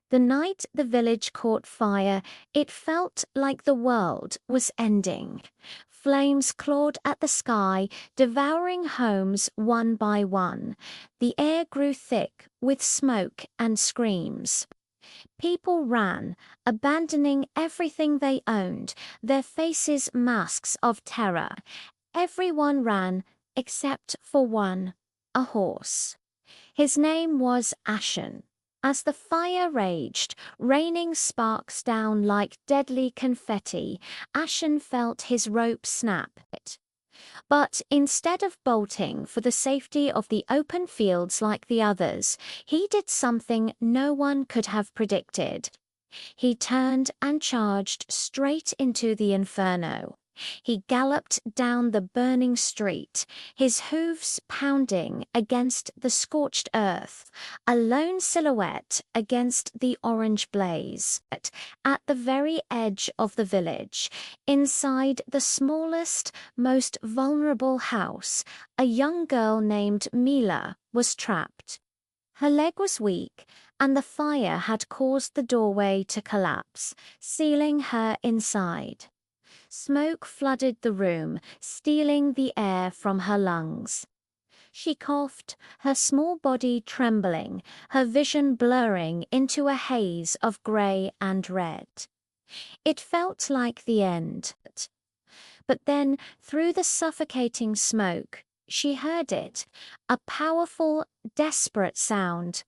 The night the village caught fire, it felt like the world was ending. Flames clawed at the sky, devouring homes one by one. The air grew thick with smoke and screams. People ran, abandoning everything they owned, their faces masks of terror. Everyone ran except for one, a horse. His name was Ashen. As the fire raged, raining sparks down like deadly confetti, Ashen felt his rope snap. But instead of bolting for the safety of the open fields like the others, he did something no one could have predicted. He turned and charged straight into the inferno. He galloped down the burning street, his hooves pounding against the scorched earth, a lone silhouette against the orange blaze. At the very edge of the village, inside the smallest, most vulnerable house, a young girl named Mila was trapped. Her leg was weak, and the fire had caused the doorway to collapse, sealing her inside. Smoke flooded the room, stealing the air from her lungs. She coughed, her small body trembling, her vision blurring into a haze of grey and red. It felt like the end. But then, through the suffocating smoke, she heard it, a powerful, desperate sound.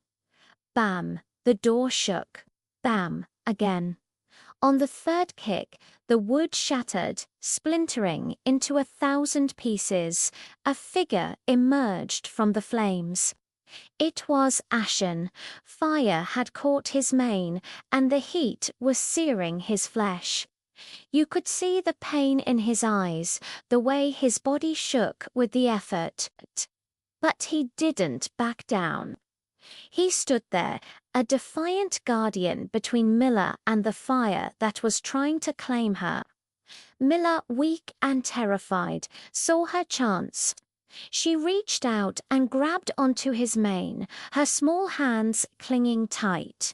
Bam! The door shook. Bam! Again. On the third kick, the wood shattered, splintering into 1,000 pieces. A figure emerged from the flames. It was Ashen. Fire had caught his mane, and the heat was searing his flesh. You could see the pain in his eyes, the way his body shook with the effort. But he didn't back down. He stood there, a defiant guardian between Mila and the fire that was trying to claim her. Mila, weak and terrified, saw her chance. She reached out and grabbed onto his mane, her small hands clinging tight.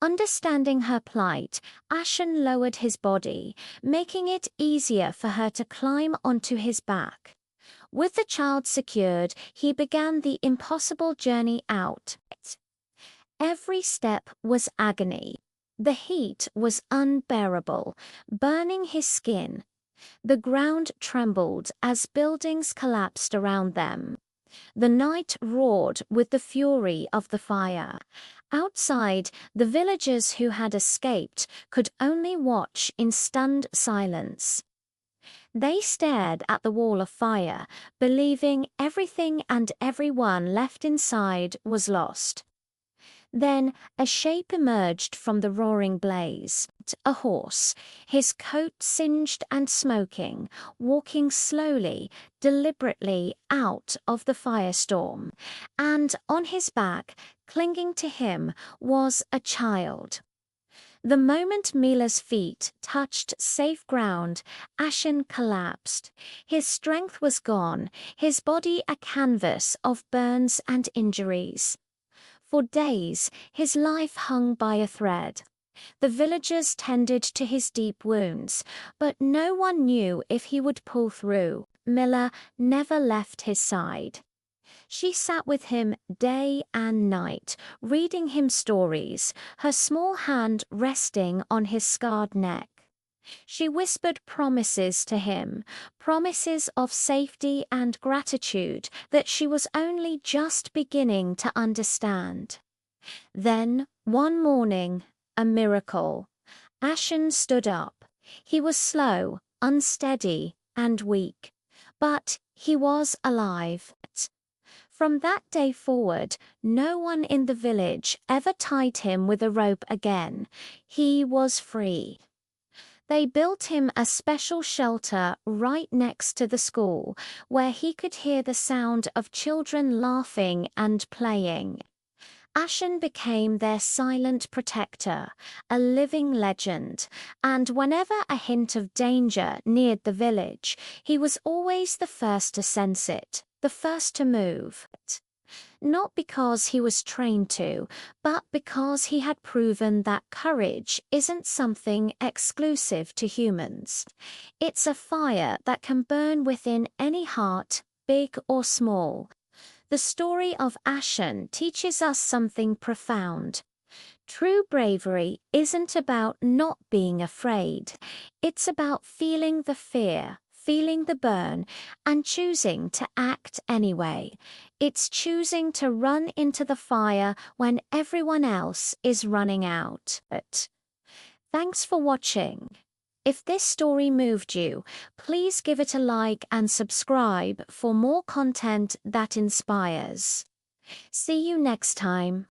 Understanding her plight, Ashen lowered his body, making it easier for her to climb onto his back. With the child secured, he began the impossible journey out. Every step was agony. The heat was unbearable, burning his skin. The ground trembled as buildings collapsed around them. The night roared with the fury of the fire. Outside, the villagers who had escaped could only watch in stunned silence. They stared at the wall of fire, believing everything and everyone left inside was lost. Then a shape emerged from the roaring blaze. A horse, his coat singed and smoking, walking slowly, deliberately out of the firestorm. And on his back, clinging to him, was a child. The moment Mila's feet touched safe ground, Ashen collapsed. His strength was gone, his body a canvas of burns and injuries. For days, his life hung by a thread. The villagers tended to his deep wounds, but no one knew if he would pull through. Mila never left his side. She sat with him day and night, reading him stories, her small hand resting on his scarred neck. She whispered promises to him, promises of safety and gratitude that she was only just beginning to understand. Then, one morning, a miracle. Ashen stood up. He was slow, unsteady, and weak, but he was alive. From that day forward, no one in the village ever tied him with a rope again. He was free. They built him a special shelter right next to the school, where he could hear the sound of children laughing and playing. Ashen became their silent protector, a living legend, and whenever a hint of danger neared the village, he was always the first to sense it, the first to move. not because he was trained to, but because he had proven that courage isn't something exclusive to humans. It's a fire that can burn within any heart, big or small. The story of Ashen teaches us something profound. True bravery isn't about not being afraid. It's about feeling the fear, feeling the burn, and choosing to act anyway. It's choosing to run into the fire when everyone else is running out. Thanks for watching. If this story moved you, please give it a like and subscribe for more content that inspires. See you next time.